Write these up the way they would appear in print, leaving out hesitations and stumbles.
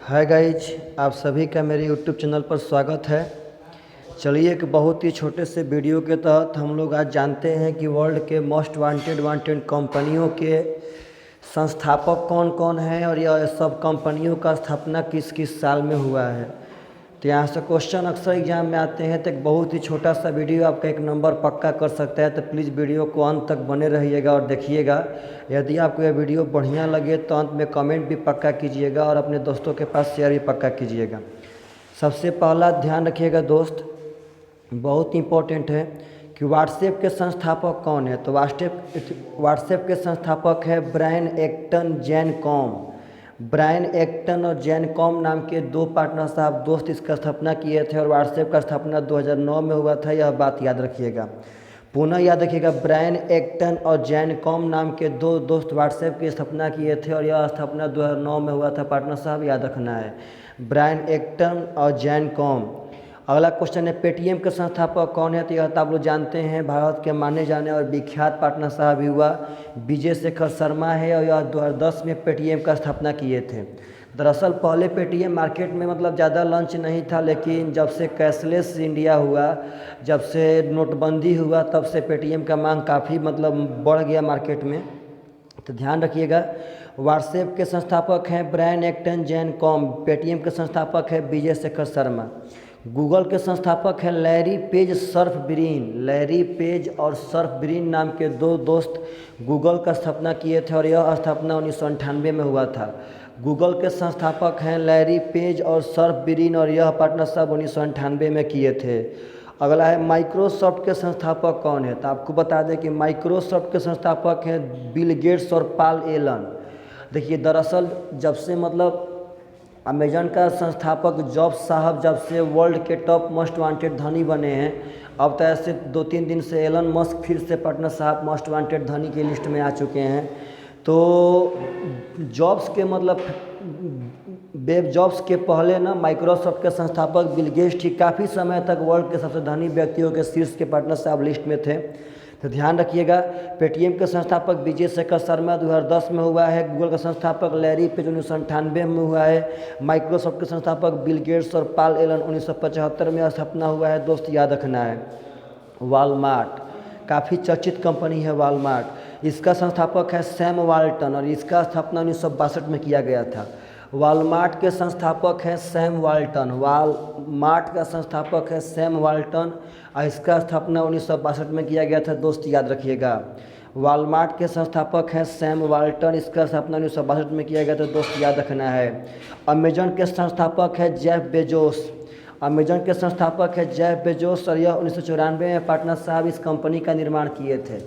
Hi guys, आप सभी का मेरे यूट्यूब चैनल पर स्वागत है। चलिए, एक बहुत ही छोटे से वीडियो के तहत हम लोग आज जानते हैं कि वर्ल्ड के मोस्ट वांटेड कंपनियों के संस्थापक कौन कौन हैं और यह सब कंपनियों का स्थापना किस किस साल में हुआ है। तो यहाँ से क्वेश्चन अक्सर एग्जाम में आते हैं, तो एक बहुत ही छोटा सा वीडियो आपका एक नंबर पक्का कर सकता है। तो प्लीज़ वीडियो को अंत तक बने रहिएगा और देखिएगा। यदि आपको यह वीडियो बढ़िया लगे तो अंत में कमेंट भी पक्का कीजिएगा और अपने दोस्तों के पास शेयर भी पक्का कीजिएगा। सबसे पहला ध्यान रखिएगा दोस्त, बहुत इंपॉर्टेंट है कि व्हाट्सएप के संस्थापक कौन है। तो व्हाट्सएप के संस्थापक है Brian Acton Jan Koum. Brian Acton और जैन कॉम नाम के दो पार्टनर साहब दोस्त इसका स्थापना किए थे और व्हाट्सएप का स्थापना 2009 में हुआ था। यह बात याद रखिएगा, पुनः याद रखिएगा। ब्रायन एक्टन और जैन कॉम नाम के दो दोस्त व्हाट्सएप की स्थापना किए थे और यह स्थापना 2009 में हुआ था। पार्टनर साहब याद रखना है, ब्रायन एक्टन और जैन कॉम। अगला क्वेश्चन है पेटीएम के संस्थापक कौन है। तो यह तो आप लोग जानते हैं, भारत के माने जाने और विख्यात पार्टनर साहब युवा विजय शेखर शर्मा है और यह 2010 में पेटीएम का स्थापना किए थे। दरअसल पहले पेटीएम मार्केट में ज़्यादा लॉन्च नहीं था, लेकिन जब से कैशलेस इंडिया हुआ, जब से नोटबंदी हुआ, तब से पेटीएम का मांग काफ़ी बढ़ गया मार्केट में। तो ध्यान रखिएगा, व्हाट्सएप के संस्थापक हैं Brian Acton Jan Koum. Paytm के संस्थापक है विजय शेखर शर्मा। गूगल के संस्थापक हैं Larry page Surf Brin. Larry page और सर्फ ब्रिन नाम के दो दोस्त गूगल का स्थापना किए थे और यह स्थापना 1998 में हुआ था। गूगल के संस्थापक हैं लैरी पेज और सर्फ ब्रिन और यह पार्टनरशिप 1998 में किए थे। अगला है माइक्रोसॉफ्ट के संस्थापक कौन है। तो आपको बता दें कि माइक्रोसॉफ्ट के संस्थापक हैं बिल गेट्स और पॉल एलन। देखिए, दरअसल जब से अमेजन का संस्थापक जॉब्स साहब जब से वर्ल्ड के टॉप मोस्ट वांटेड धनी बने हैं, अब तो ऐसे 2-3 दिन से एलन मस्क फिर से पार्टनर साहब मोस्ट वांटेड धनी की लिस्ट में आ चुके हैं। तो जॉब्स के वेब जॉब्स के पहले माइक्रोसॉफ्ट के संस्थापक बिल गेट्स ठीक काफ़ी समय तक वर्ल्ड के सबसे धनी व्यक्तियों के शीर्ष के पार्टनर साहब लिस्ट में थे। तो ध्यान रखिएगा, पेटीएम के संस्थापक विजय शेखर शर्मा 2010 में हुआ है। गूगल का संस्थापक लैरी पेज 1998 में हुआ है। माइक्रोसॉफ्ट के संस्थापक बिल गेट्स और पॉल एलन 1975 में स्थापना हुआ है। दोस्त याद रखना है। वॉलमार्ट काफ़ी चर्चित कंपनी है वॉलमार्ट। इसका संस्थापक है सैम वाल्टन और इसका स्थापना 1962 में किया गया था। वॉलमार्ट के संस्थापक हैं सैम वाल्टन। वॉलमार्ट का संस्थापक है सैम वाल्टन और इसका स्थापना 1962 में किया गया था। दोस्त याद रखिएगा, वॉलमार्ट के संस्थापक हैं सैम वाल्टन, इसका स्थापना 1962 में किया गया था। दोस्त याद रखना है। अमेजन के संस्थापक है जेफ बेजोस। अमेजन के संस्थापक है जेफ बेजोस और यह 1994 में पार्टनर साहब इस कंपनी का निर्माण किए थे।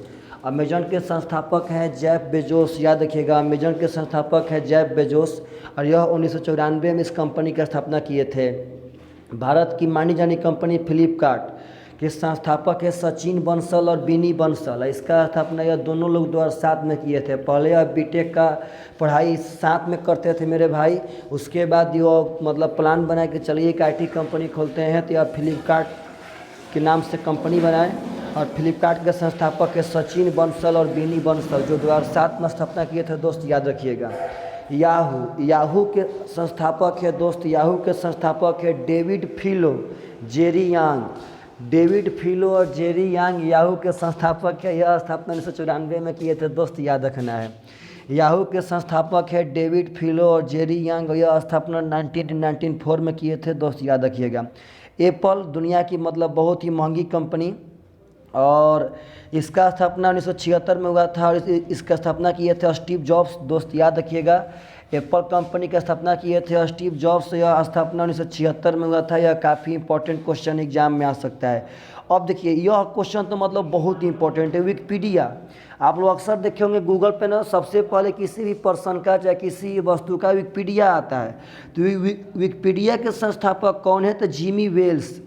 अमेजन के संस्थापक हैं जेफ बेजोस, याद रखिएगा। अमेजन के संस्थापक हैं जेफ बेजोस और यह 1994 में इस कंपनी की स्थापना किए थे। भारत की मानी जानी कंपनी फ्लिपकार्ट के संस्थापक है सचिन बंसल और बिनी बंसल। इसका स्थापना यह दोनों लोग 2007 में किए थे। पहले यह बीटेक का पढ़ाई साथ में करते थे मेरे भाई, उसके बाद ये प्लान बनाए कि चलिए एक IT कंपनी खोलते हैं, तो यह फ्लिपकार्ट के नाम से कंपनी बनाए और फ्लिपकार्ट के संस्थापक है सचिन बंसल और बिनी बंसल, जो 2007 में स्थापना किए थे। दोस्त याद रखिएगा। याहू के संस्थापक है दोस्त, याहू के संस्थापक है डेविड फिलो, जेरी यांग। डेविड फिलो और जेरी यांग याहू के संस्थापक है। यह स्थापना 1994 में किए थे। दोस्त याद रखना है, याहू के संस्थापक है डेविड फिलो और जेरी यांग, यह स्थापना 1994 में किए थे। दोस्त याद रखिएगा। एप्पल दुनिया की बहुत ही महंगी कंपनी और इसका स्थापना 1976 में हुआ था और इसका स्थापना किए थे स्टीव जॉब्स। दोस्त याद रखिएगा, एप्पल कंपनी का स्थापना किए थे स्टीव जॉब्स। यह स्थापना 1976 में हुआ था। यह काफ़ी इंपॉर्टेंट क्वेश्चन एग्जाम में आ सकता है। अब देखिए, यह क्वेश्चन तो बहुत ही इंपॉर्टेंट है। विकिपीडिया आप लोग अक्सर देखे होंगे गूगल पे सबसे पहले किसी भी पर्सन का चाहे किसी वस्तु का विकिपीडिया आता है। तो विकिपीडिया के संस्थापक कौन है। तो जिमी वेल्स।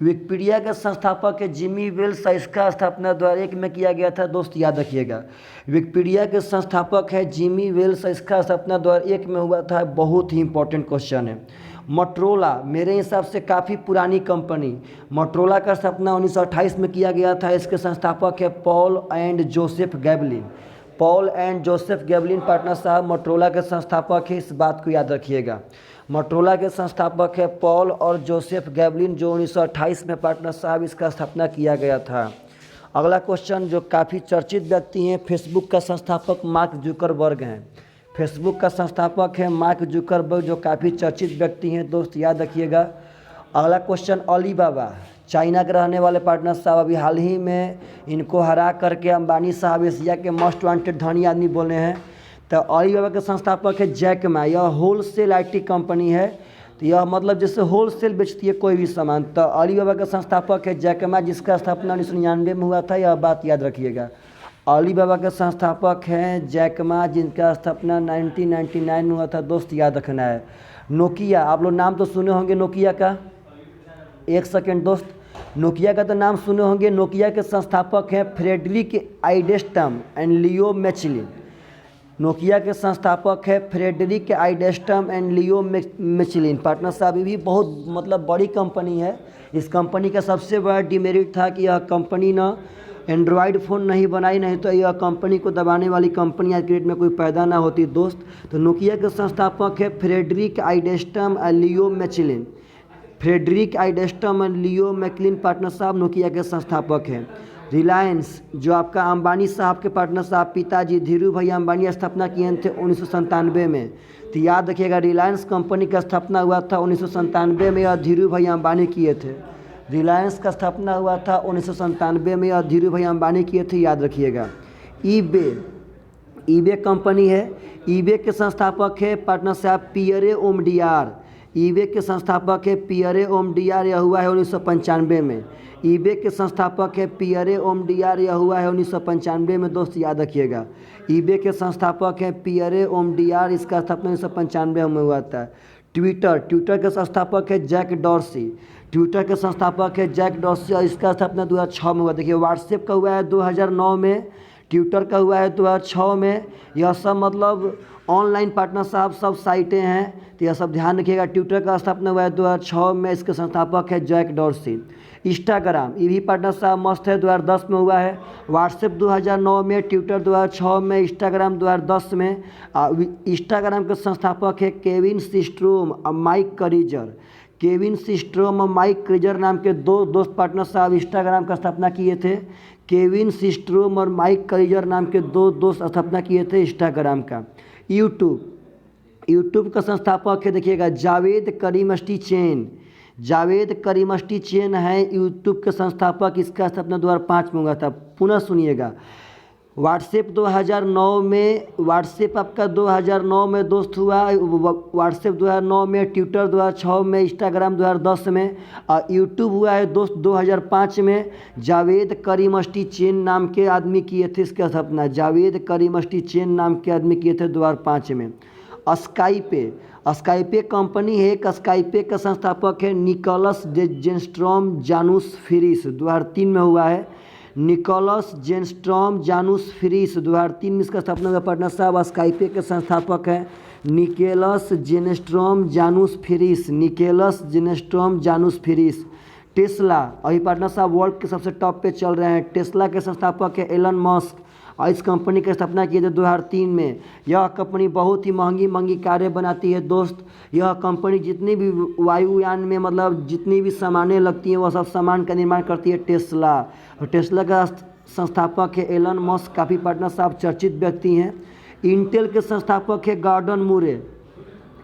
विकिपीडिया के संस्थापक है जिमी वेल्स। इसका स्थापना 2001 में किया गया था। दोस्त याद रखिएगा, विकिपीडिया के संस्थापक है जिमी वेल्स, इसका स्थापना 2001 में हुआ था। बहुत ही इंपॉर्टेंट क्वेश्चन है। मोटरोला मेरे हिसाब से काफ़ी पुरानी कंपनी। मोटरोला का स्थापना 1928 में किया गया था। इसके संस्थापक है Paul and Joseph Galvin. Paul and Joseph Galvin partner साहब मोटरोला के संस्थापक हैं, इस बात को याद रखिएगा। मोटरोला के संस्थापक है पॉल और जोसेफ गैवलिन, जो 1928 में पार्टनर साहब इसका स्थापना किया गया था। अगला क्वेश्चन जो काफ़ी चर्चित व्यक्ति हैं, फेसबुक का संस्थापक मार्क जुकरबर्ग हैं। फेसबुक का संस्थापक है मार्क जुकरबर्ग, जो काफ़ी चर्चित व्यक्ति हैं, दोस्त याद रखिएगा। अगला क्वेश्चन, अलीबाबा चाइना के रहने वाले पार्टनर साहब, अभी हाल ही में इनको हरा करके अंबानी साहब एशिया के मोस्ट वांटेड धनी आदमी बोले हैं। तो अलीबाबा के संस्थापक है जैक मा। यह होलसेल IT कंपनी है, तो यह मतलब जैसे होलसेल बेचती है कोई भी सामान। तो अलीबाबा का संस्थापक है जैक मा, जिसका स्थापना 1999 में हुआ था, यह बात याद रखिएगा। अलीबाबा के संस्थापक हैं जैक मा, जिनका स्थापना 1999 में हुआ था, दोस्त याद रखना है। नोकिया, आप लोग नाम तो सुने होंगे नोकिया का, एक सेकेंड दोस्त, नोकिया का तो नाम सुने होंगे। नोकिया के संस्थापक हैं Frederick Idestam and Leo मेचलिन। Nokia के संस्थापक है Fredrik Idestam and Leo मेचलिन। Partner साहब भी बहुत मतलब बड़ी कंपनी है। इस कंपनी का सबसे बड़ा डिमेरिट था कि यह कंपनी ना एंड्रॉयड फ़ोन नहीं बनाई, नहीं तो यह कंपनी को दबाने वाली कंपनी आज के डेट में कोई पैदा ना होती दोस्त। तो नोकिया के संस्थापक है Fredrik Idestam and Leo Mechelin. Fredrik Idestam and Leo Mechelin partner साहब नोकिया के संस्थापक हैं। रिलायंस, जो आपका अंबानी साहब के पार्टनर साहब पिताजी धीरू भाई अंबानी स्थापना किए थे 1997 में। तो याद रखिएगा, रिलायंस कंपनी का स्थापना हुआ था 1997 में, और धीरू भाई अंबानी किए थे। रिलायंस का स्थापना हुआ था 1997 में, और धीरू भाई अंबानी किए थे, याद रखिएगा। ईबे कंपनी है। ईबे के संस्थापक है पार्टनर साहब पियरे ओमडियार। ईबे के संस्थापक है पियरे ओमडियार, यह हुआ है 1995 में। ईबे के संस्थापक है पियरे ओमडियार, यह हुआ है 1995 में, दोस्त याद रखिएगा। ईबे के संस्थापक है पियरे ओमडियार, इसका स्थापना 1995 में हुआ था। ट्विटर के संस्थापक है जैक डॉर्सी। ट्विटर के संस्थापक है जैक डॉर्सी, और इसका स्थापना 2006 में हुआ। देखिए, व्हाट्सएप का हुआ है 2009 में, ट्विटर का हुआ है 2006 में। यह सब मतलब ऑनलाइन पार्टनर साहब सब साइटें हैं, तो यह सब ध्यान रखिएगा। ट्विटर का स्थापना हुआ है 2006 में, इसके संस्थापक है जैक डॉर्सी। इंस्टाग्राम, ये भी पार्टनर साहब मस्त है, 2010 में हुआ है। व्हाट्सएप 2009 में, ट्विटर 2006 में, इंस्टाग्राम 2010 में। इंस्टाग्राम के संस्थापक है केविन सिस्ट्रोम और माइक करीजर। केविन सिस्ट्रोम और माइक करीजर नाम के दो दोस्त पार्टनर साहब इंस्टाग्राम का स्थापना किए थे। केविन सिस्ट्रोम और माइक करीजर नाम के दो दोस्त स्थापना किए थे इंस्टाग्राम का। यूट्यूब का संस्थापक है, देखिएगा, जावेद करीमस्टी चैन। जावेद करीमस्टी चैन है यूट्यूब के संस्थापक, इसका स्थापना 2005 में हुआ था। पुनः सुनिएगा, व्हाट्सएप 2009 में, व्हाट्सएप आपका 2009 में दोस्त हुआ, व्हाट्सएप 2009 में, ट्विटर 2006 में, इंस्टाग्राम 2010 में, और यूट्यूब हुआ है दोस्त 2005 में। जावेद करीमस्टी चैन नाम के आदमी किए थे इसका स्थापना। जावेद करीमस्टी चैन नाम के आदमी किए थे 2005 में। स्काइपे कंपनी है। एक स्काइपे का संस्थापक है निकोलस जेनस्ट्रॉम जानुस फ्रीस, 2003 में हुआ है। निकोलस जेनस्ट्रॉम जानुस फ्रीस, 2003 में इसका स्थापना हुआ। पार्टनर साहब स्काइपे के संस्थापक है निकोलस जेनस्ट्रॉम जानुस फ्रीस। निकोलस जेनस्ट्रॉम जानुस फ्रीस। टेस्ला, अभी पार्टनर साहब वर्ल्ड के सबसे टॉप पे चल रहे हैं। टेस्ला के संस्थापक है एलन मस्क, और इस कंपनी की स्थापना की थी 2003 में। यह कंपनी बहुत ही महंगी कारें बनाती है दोस्त। यह कंपनी जितनी भी वायुयान में मतलब जितनी भी सामानें लगती हैं, वह सब सामान का निर्माण करती है टेस्ला। और टेस्ला का संस्थापक है एलन मस्क, काफ़ी पार्टनर साहब चर्चित व्यक्ति हैं। इंटेल के संस्थापक है गॉर्डन मूरे।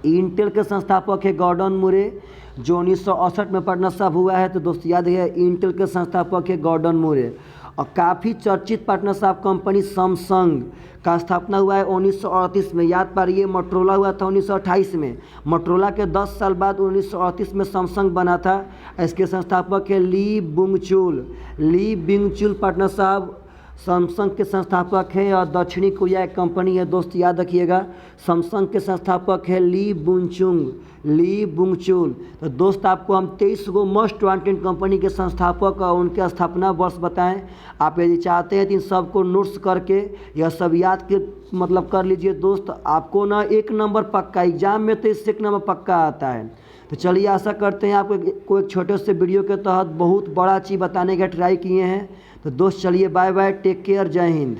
इंटेल के संस्थापक है गॉर्डन मूरे, जो 1968 में पार्टनर साहब हुआ है, तो दोस्त याद है इंटेल के संस्थापक है गॉर्डन मूरे। और काफ़ी चर्चित पार्टनर साहब कंपनी सैमसंग का स्थापना हुआ है 1938 में। याद पारिए, मोटरोला हुआ था 1928 में। मोटरोला के 10 साल बाद 1938 में सैमसंग बना था। इसके संस्थापक है ली बिंगचुल। ली बिंगचुल पार्टनर साहब सैमसंग के संस्थापक है, और दक्षिणी कोरिया एक कंपनी है दोस्त, याद रखिएगा। सैमसंग के संस्थापक है ली बुंगचुल। तो दोस्त आपको हम 23 गो मोस्ट वांटेड कंपनी के संस्थापक और उनके स्थापना वर्ष बताएं। आप यदि चाहते हैं तो इन सबको नोट्स करके यह सब याद के मतलब कर लीजिए दोस्त। आपको ना 1 नंबर पक्का, एग्जाम में तो इससे 1 नंबर पक्का आता है। तो चलिए, आशा करते हैं आपको एक छोटे से वीडियो के तहत बहुत बड़ा चीज़ बताने का ट्राई किए हैं। तो दोस्त चलिए, बाय बाय, टेक केयर, जय हिंद।